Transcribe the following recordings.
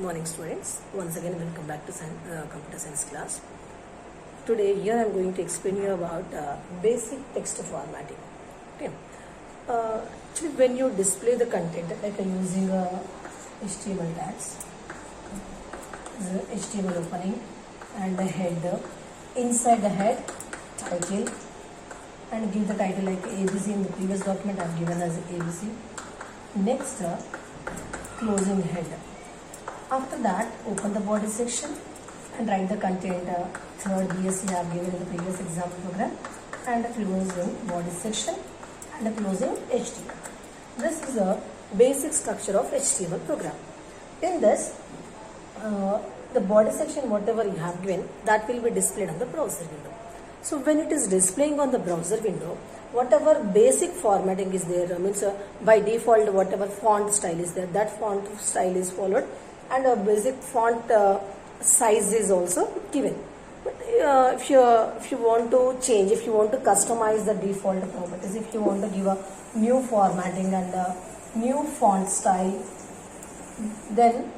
Morning students, once again welcome back to computer science class. Today here I am going to explain you about basic text formatting. Okay. Actually when you display the content like using HTML tags, the HTML opening and the header, inside the head title and give the title like ABC. In the previous document I have given as ABC. Next closing header. After that, open the body section and write the content. Third BSc I have given in the previous example program, and closing body section and closing HTML. This is a basic structure of HTML program. In this, the body section whatever you have given, that will be displayed on the browser window. So when it is displaying on the browser window, whatever basic formatting is there, means by default whatever font style is there, that font style is followed, and a basic font size is also given. But if you want to change, if you want to customize the default properties, if you want to give a new formatting and a new font style, then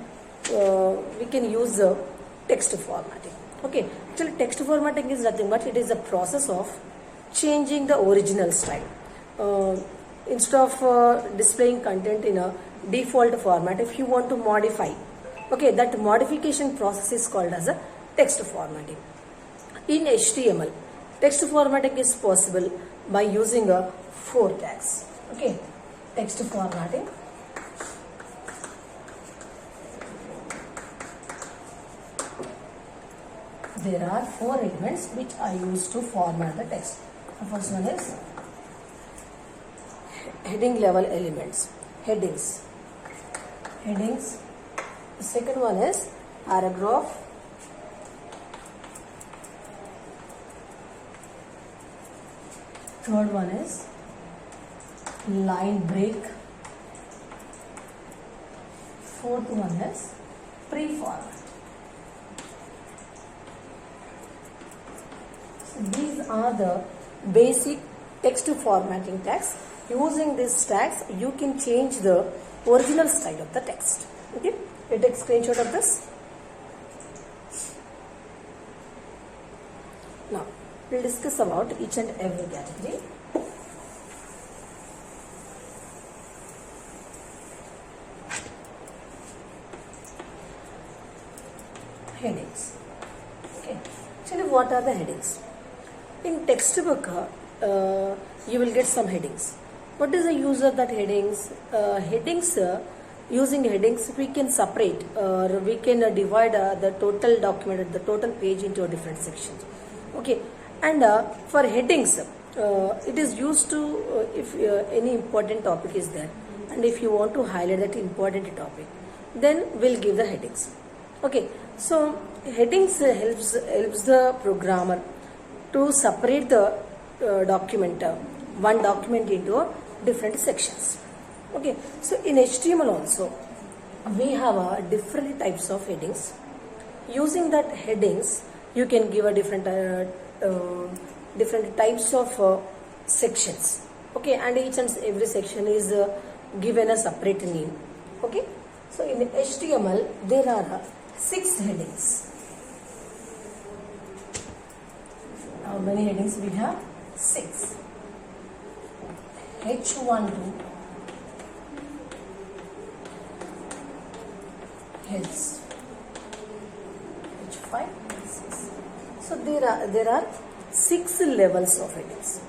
we can use the text formatting. Okay, actually text formatting is nothing but it is a process of changing the original style. Instead of displaying content in a default format, if you want to modify, okay, that modification process is called as a text formatting. In HTML, text formatting is possible by using a 4 tags. Okay, text formatting. There are 4 elements which I use to format the text. The first one is heading level elements, headings. The second one is paragraph. Third one is line break. Fourth one is pre-format. So these are the basic text formatting tags. Using these tags, you can change the original style of the text. Okay, you take screenshot of this. Now, we'll discuss about each and every category. Headings. Okay, actually what are the headings? In textbook, you will get some headings. What is the use of that headings? Using headings, we can separate or we can divide the total document, the total page into different sections. Okay, and for headings, it is used to if any important topic is there, and if you want to highlight that important topic, then we'll give the headings. Okay, so headings helps the programmer to separate the document, one document into different sections. Okay, so in HTML also we have different types of headings. Using that headings, you can give a different types of sections. Okay, and each and every section is given a separate name. Okay, so in HTML there are 6 headings. How many headings we have? 6. H1 to heads, H5, 6. So there are 6 levels of headings.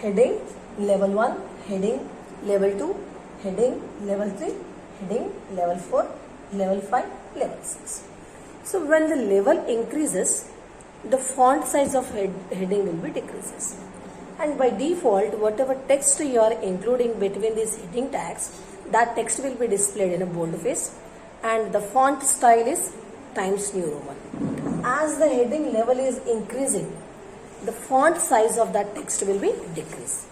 Heading level 1, heading level 2, heading level 3, heading level 4, level 5, level 6. So when the level increases, the font size of heading will be decreases. And by default, whatever text you are including between these heading tags, that text will be displayed in a boldface, and the font style is Times New Roman. As the heading level is increasing, the font size of that text will be decreased.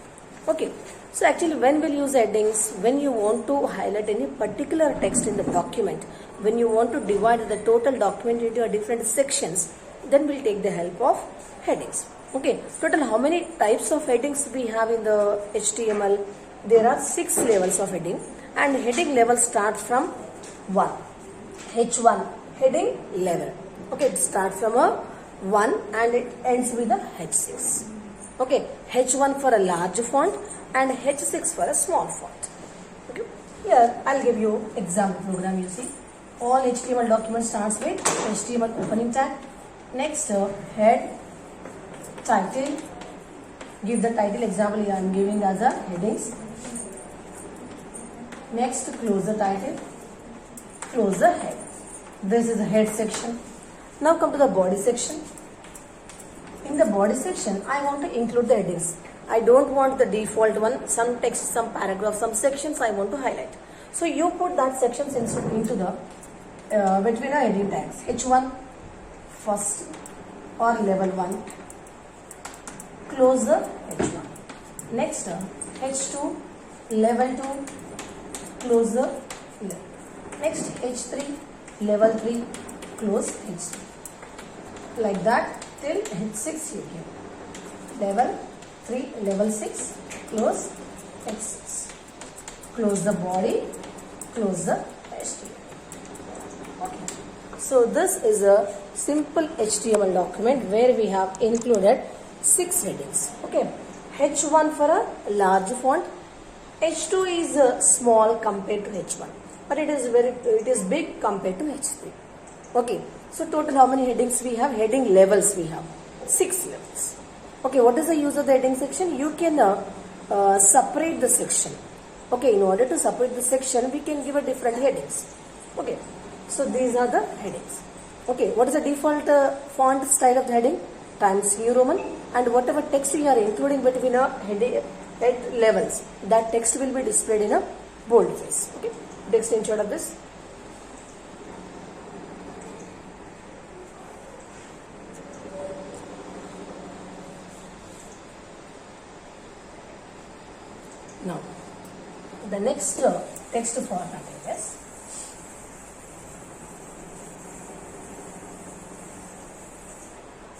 Okay, so actually when we'll use headings, when you want to highlight any particular text in the document, when you want to divide the total document into different sections, then we'll take the help of headings. Okay, total how many types of headings we have in the HTML? There are 6 levels of heading, and heading level starts from 1. H1 heading level. Okay, it starts from a 1 and it ends with a H6. Okay, H1 for a large font and H6 for a small font. Okay, here I'll give you example program. You see, all HTML document starts with HTML opening tag. Next, head, title. Give the title. Example I am giving as a headings. Next, close the title. Close the head. This is the head section. Now come to the body section. In the body section, I want to include the headings. I don't want the default one. Some text, some paragraph, some sections I want to highlight. So you put that sections into the between the heading tags. H1 first or level 1. Close the H1. Next, H2 level 2. Close the level. Next, H3 level 3. Close H3. Like that till H6 you give. Level 3, level 6. Close H6. Close the body. Close the HTML. Okay. So this is a simple HTML document where we have included 6 headings. Okay. H1 for a large font. H2 is small compared to H1, but it is big compared to H3. Okay. So total how many headings we have? Heading levels we have 6 levels. Okay. What is the use of the heading section? You can separate the section. Okay. In order to separate the section, we can give a different headings. Okay. So these are the headings. Okay. What is the default font style of the heading? Times New Roman, and whatever text we are including between a head levels, that text will be displayed in a boldface. Okay. Take screenshot of this. Now, the next text formatting is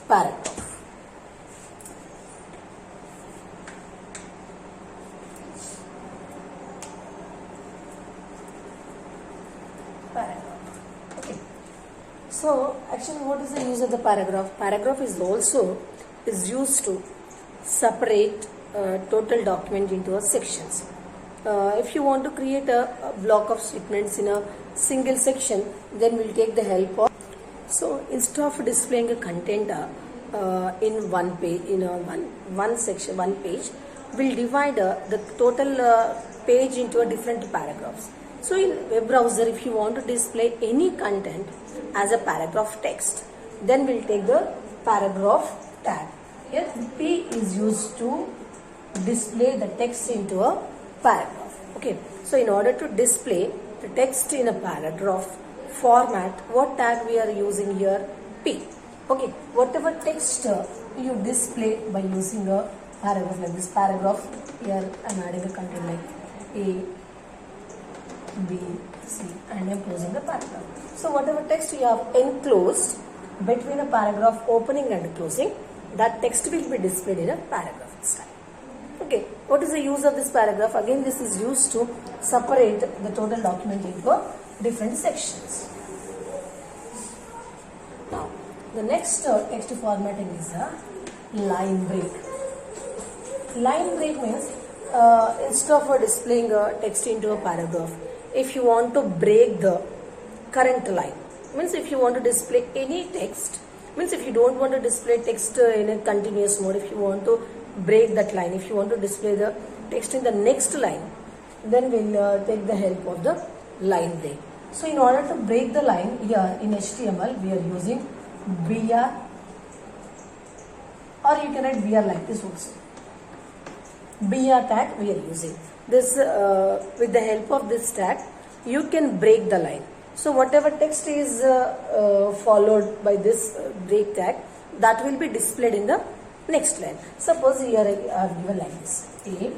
paragraph. Okay. So, actually, what is the use of the paragraph? Paragraph is used to separate total document into sections. If you want to create a block of statements in a single section, then we'll take the help of. So instead of displaying a content in one page, in a one section, one page, we'll divide the total page into a different paragraphs. So in web browser, if you want to display any content as a paragraph text, then we'll take the paragraph tag. Here P is used to display the text into a paragraph. Okay. So in order to display the text in a paragraph format, what tag we are using here? P. Okay. Whatever text you display by using a paragraph like this paragraph, here I am adding a content like A, B, C, and I am closing the paragraph. So whatever text you have enclosed between a paragraph opening and closing, that text will be displayed in a paragraph style. Okay, what is the use of this paragraph? Again, this is used to separate the total document into different sections. Now, the next text formatting is a line break. Line break means instead of displaying a text into a paragraph, if you want to break the current line, means if you want to display any text, means if you don't want to display text in a continuous mode, if you want to break that line, if you want to display the text in the next line, then we'll take the help of the line break. So in order to break the line here in HTML, we are using BR, or you can write BR like this also. BR tag we are using. This with the help of this tag, you can break the line. So whatever text is followed by this break tag, that will be displayed in the next line. Suppose here I have given like this: A,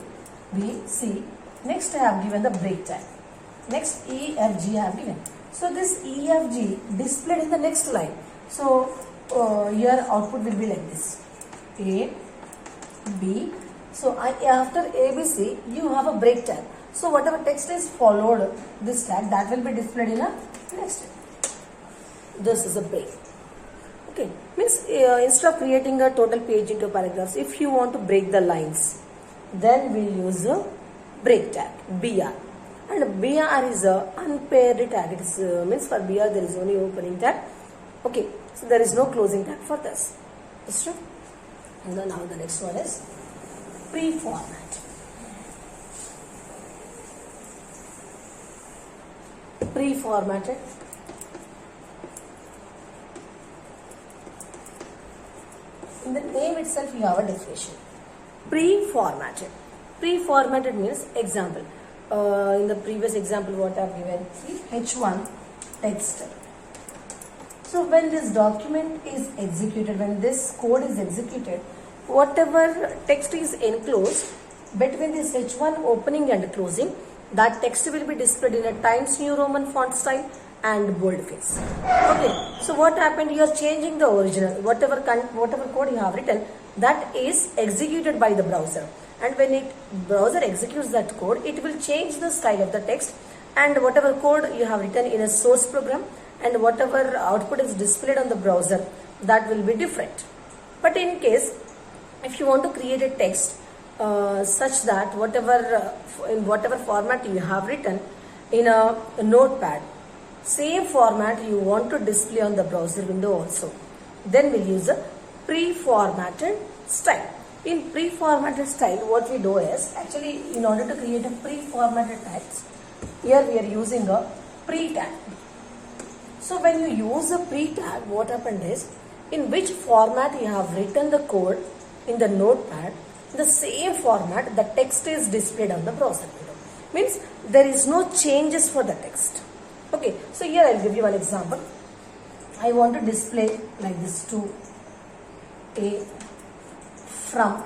B, C. Next I have given the break tag. Next E, F, G I have given. So this E, F, G displayed in the next line. So here output will be like this: A, B. So after A, B, C, you have a break tag. So whatever text is followed this tag, that will be displayed in a next line. this is a break. Okay, means instead of creating a total page into paragraphs, if you want to break the lines, then we'll use a break tag, BR. And BR is a unpaired tag. It is, means for BR there is only opening tag. Okay, so there is no closing tag for this. Understood? And then now the next one is pre-format. Pre-formatted. In the name itself you have a definition. Pre-formatted. Pre-formatted means, example. In the previous example what I have given, see, H1 text. So when this document is executed, when this code is executed, whatever text is enclosed between this H1 opening and closing, that text will be displayed in a Times New Roman font style and boldface. Okay, so what happened? You are changing the original, whatever code you have written, that is executed by the browser. And when browser executes that code, it will change the style of the text, and whatever code you have written in a source program and whatever output is displayed on the browser, that will be different. But in case, if you want to create a text such that in whatever format you have written in a notepad, same format you want to display on the browser window also, then we'll use a pre-formatted style. In pre-formatted style, what we do is, actually in order to create a pre-formatted text, here we are using a pre-tag. So when you use a pre-tag, what happened is, in which format you have written the code in the notepad, the same format the text is displayed on the browser window. Means there is no changes for the text. Okay, so here I'll give you one example. I want to display like this, to A from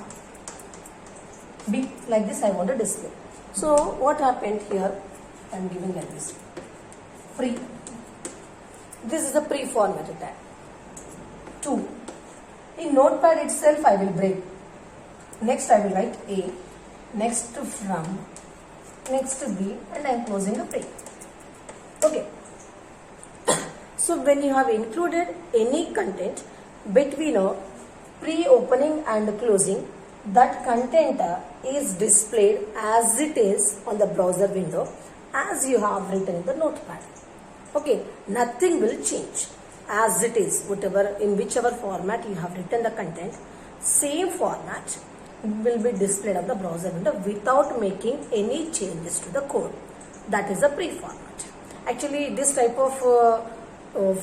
B, like this I want to display. So what happened here, I am giving like this, pre, this is the pre-formatted tag. 2, in notepad itself I will break, next I will write A, next to from, next to B, and I am closing the break. Okay, so when you have included any content between a pre-opening and closing, that content is displayed as it is on the browser window as you have written in the notepad. Okay, nothing will change, as it is, whatever, in whichever format you have written the content, same format will be displayed on the browser window without making any changes to the code. That is a pre-format. Actually, this type of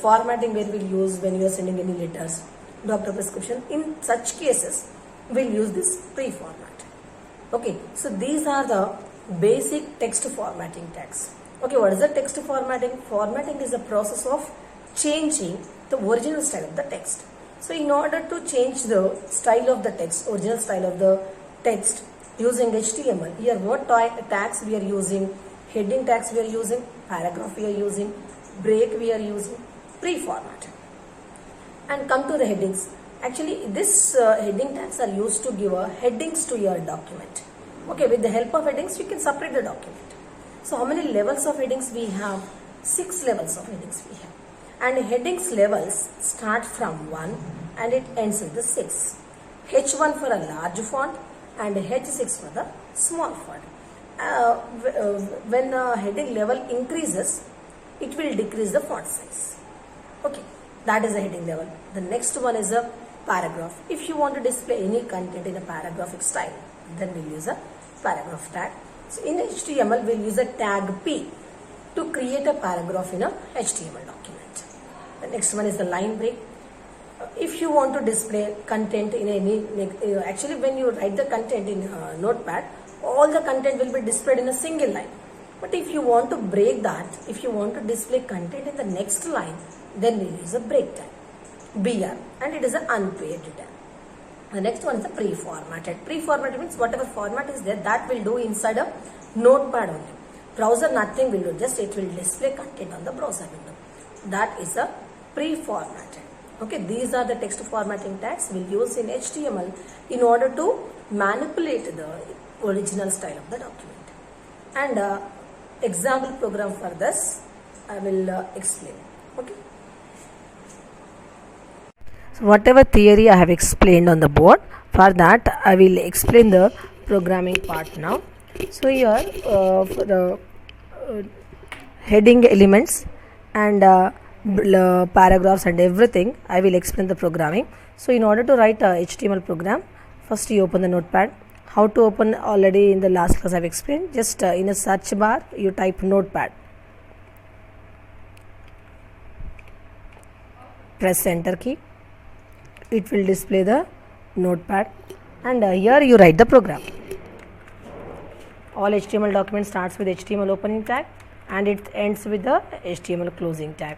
formatting where we'll use when you are sending any letters, doctor prescription, in such cases we'll use this pre-format. Okay, so these are the basic text formatting tags. Okay, what is the text formatting? Formatting is the process of changing the original style of the text. So in order to change the style of the text, original style of the text using HTML, here what tags we are using? Heading tags we are using, paragraph we are using, break we are using, pre-format. And come to the headings. Actually, this heading tags are used to give headings to your document. Okay, with the help of headings, you can separate the document. So how many levels of headings we have? 6 levels of headings we have. And headings levels start from 1 and it ends with the 6. H1 for a large font and H6 for the small font. When the heading level increases, it will decrease the font size. Okay, that is the heading level. The next one is a paragraph. If you want to display any content in a paragraphic style, then we'll use a paragraph tag. So in HTML, we'll use a tag P to create a paragraph in a HTML document. The next one is the line break. If you want to display content in any, actually when you write the content in Notepad, all the content will be displayed in a single line. But if you want to break that, if you want to display content in the next line, then we'll use a break tag, BR, and it is an unpaired tag. The next one is the pre-formatted. Pre-formatted means whatever format is there, that will do inside a Notepad only. Browser nothing will do, just it will display content on the browser window. That is a pre-formatted. Okay, these are the text formatting tags we'll use in HTML in order to manipulate the original style of the document. And example program for this I will explain. Okay. So whatever theory I have explained on the board, for that I will explain the programming part now. So here for the heading elements and paragraphs and everything, I will explain the programming. So in order to write a HTML program, first you open the notepad. How to open, already in the last class I have explained. Just in a search bar you type notepad, press enter key, it will display the notepad, and here you write the program. All HTML document starts with HTML opening tag and it ends with the HTML closing tag.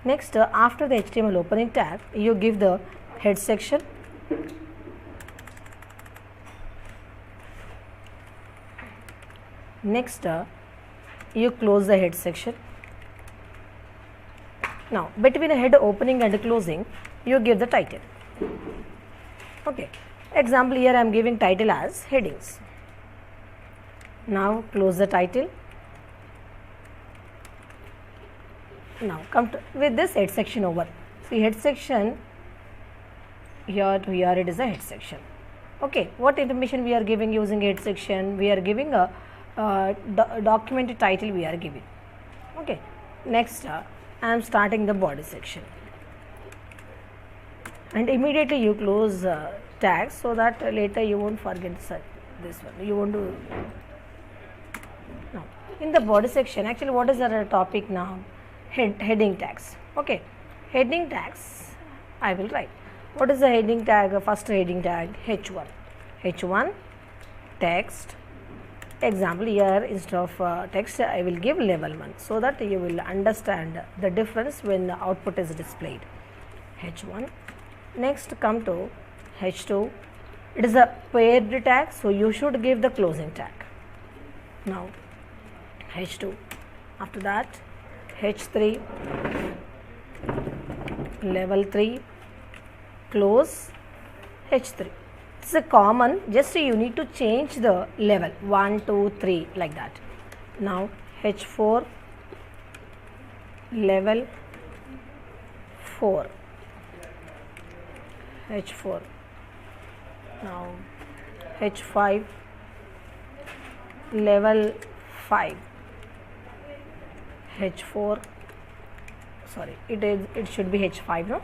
Next, after the HTML opening tag, you give the head section, next you close the head section. Now between the head opening and closing you give the title. Okay, example, here I am giving title as headings. Now close the title. Now come to, with this head section over. See, head section, here to here it is a head section. Okay, what information we are giving using head section? We are giving a document title we are giving. Okay, next I am starting the body section, and immediately you close tags so that later you won't forget this one. You won't do. Now in the body section, actually what is our topic now? Heading tags. Okay, heading tags I will write. What is the heading tag? First heading tag H1. H1 text. Example, here instead of text I will give level 1 so that you will understand the difference when the output is displayed. H1. Next come to H2. It is a paired tag, so you should give the closing tag. Now H2. After that H3, level 3, close H3. It's a common, just you need to change the level 1, 2, 3 like that. Now H4, level 4, H4. Now H5, level 5. H4, sorry, it should be H5, no?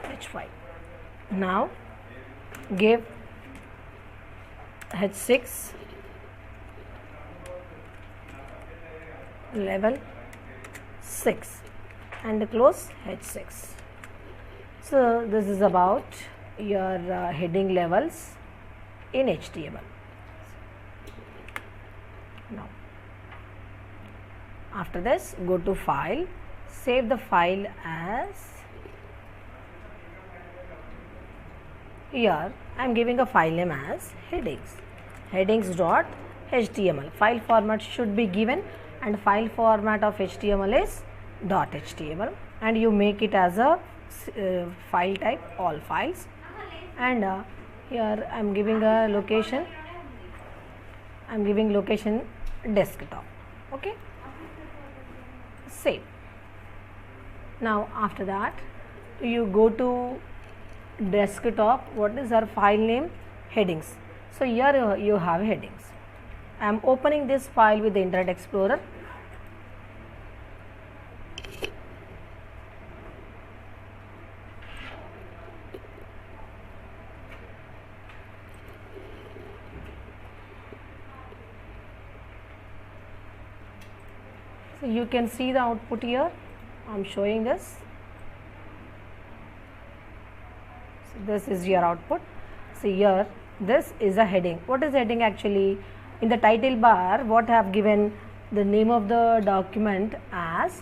H5. Now give H6, level 6, and close H6. So this is about your heading levels in HTML. Now after this, go to file, save the file as, here I am giving a file name as headings, headings.html. File format should be given, and file format of HTML is .html, and you make it as a file type, all files, and here I am giving a location, I am giving location desktop. Okay, save. Now after that you go to desktop. What is our file name? Headings. So here you have headings. I am opening this file with the Internet Explorer. So you can see the output here. I am showing this. So this is your output. See here, this is a heading. What is heading actually? In the title bar, what I have given the name of the document as,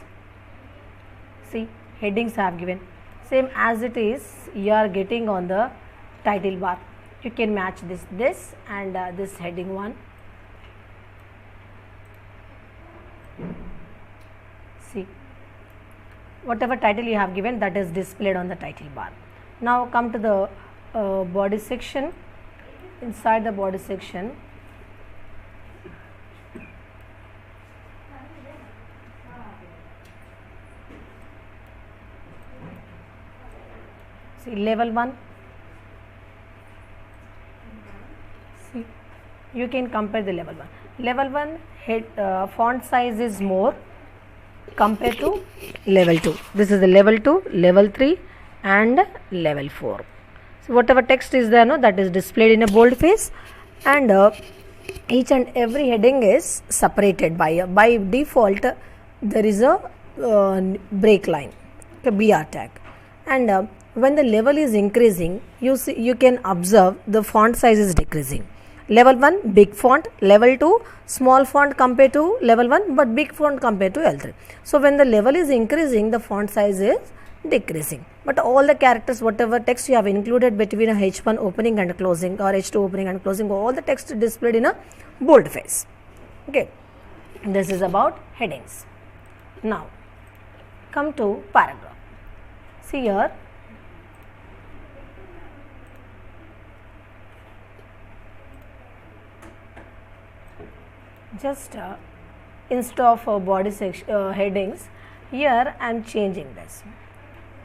see, headings I have given. Same as it is, you are getting on the title bar. You can match this and this heading one. See, whatever title you have given, that is displayed on the title bar. Now come to the body section. Inside the body section, See level 1. See, you can compare the level 1. Level 1 font size is more compared to level 2. This is the level 2, level 3 and level 4. So whatever text is there, no, that is displayed in a boldface, and each and every heading is separated by default there is a break line, a BR tag, and when the level is increasing, you can observe the font size is decreasing. Level 1 big font, level 2 small font compared to level 1 but big font compared to L3. So when the level is increasing, the font size is decreasing, but all the characters, whatever text you have included between a H1 opening and closing or H2 opening and closing, all the text displayed in a boldface. Okay, this is about headings. Now come to paragraph. See here, just instead of body section headings, here I am changing this.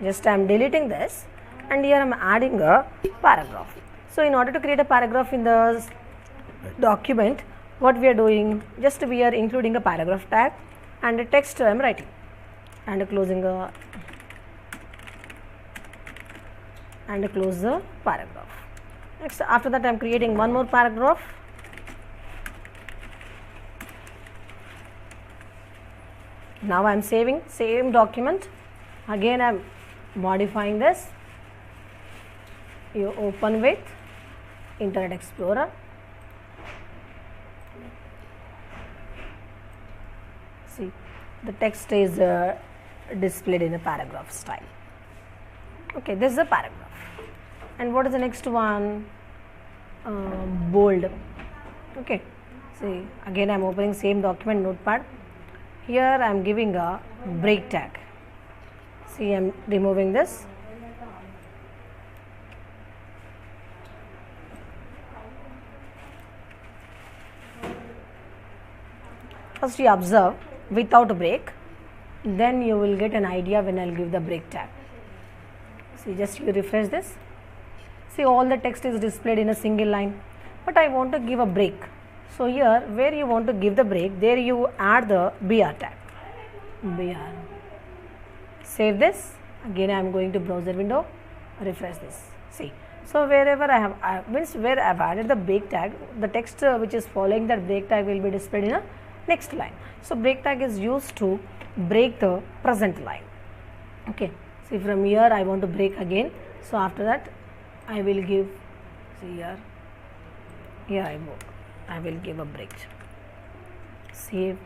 Just I am deleting this, and here I am adding a paragraph. So in order to create a paragraph in the document, what we are doing, just we are including a paragraph tag and a text I am writing and closing and close the paragraph. Next, after that I am creating one more paragraph. Now I am saving same document. Again I am modifying this. You open with Internet Explorer. See, the text is displayed in a paragraph style. Okay, this is a paragraph. And what is the next one? Bold. Okay, see, again I am opening same document, notepad. Here I am giving a break tag. See, I am removing this. First you observe without a break, then you will get an idea when I will give the break tag. See, just you refresh this. See, all the text is displayed in a single line, but I want to give a break. So here where you want to give the break, there you add the BR tag. BR. Save this. Again I am going to browser window, refresh this. See, so wherever I have where I have added the break tag, the text which is following that break tag will be displayed in a next line. So break tag is used to break the present line. Okay, see, from here I want to break again. So after that I will give, see here I will give a break. Save,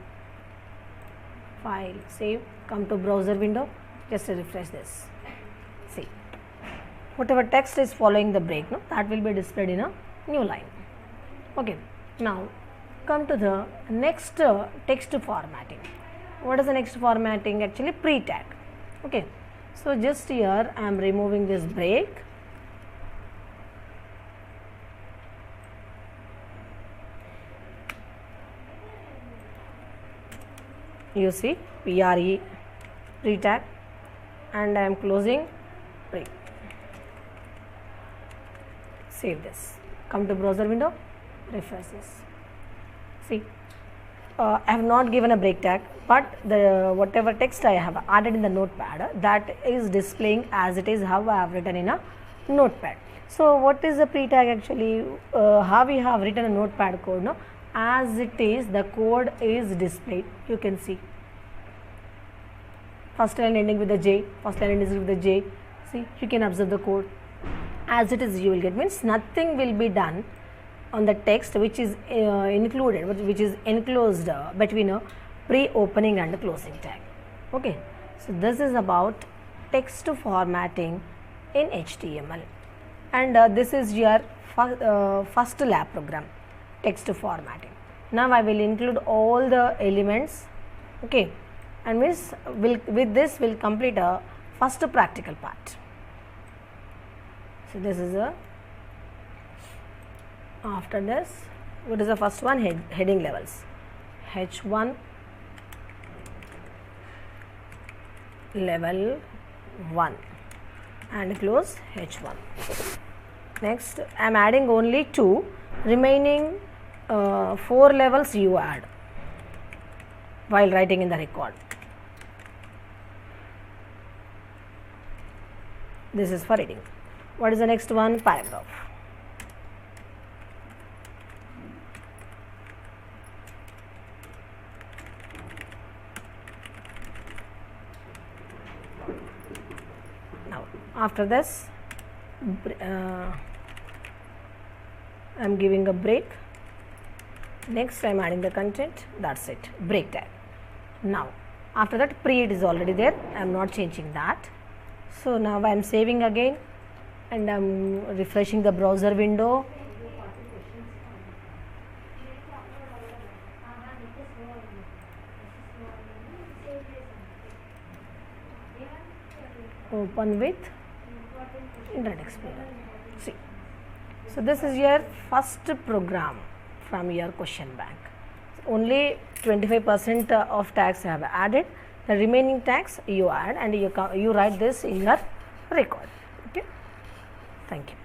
file, save, come to browser window, just refresh this. See, whatever text is following the break, no, that will be displayed in a new line. Okay, now come to the next text formatting. What is the next formatting? Actually pre-tag. Okay, so just here I am removing this break. You see PRE pre-tag, and I am closing pre. Save this. Come to browser window, refresh this. See, I have not given a break tag, but the whatever text I have added in the notepad, that is displaying as it is how I have written in a notepad. So what is the pre-tag actually? How we have written a notepad code, no? As it is, the code is displayed. You can see first line ending with the J, first line ending with the J. See, you can observe the code as it is. You will get, means nothing will be done on the text which is included, which is enclosed between a pre-opening and a closing tag. Okay, so this is about text formatting in HTML, and this is your first lab program, text formatting. Now I will include all the elements. Okay, and with this will complete a first practical part. So this is a, after this, what is the first one? Heading levels. H1 level 1. and close H1. Next I am adding only 2, remaining 4 levels you add while writing in the record. This is for reading. What is the next one? Paragraph. Now after this I am giving a break. Next I am adding the content. That's it. Break tag. Now after that pre-it is already there. I am not changing that. So now I am saving again and I am refreshing the browser window. Open with Internet Explorer. See, so this is your first program from your question bank. Only 25% of tags I have added. The remaining tags you add and you write this in your record. Okay. Thank you.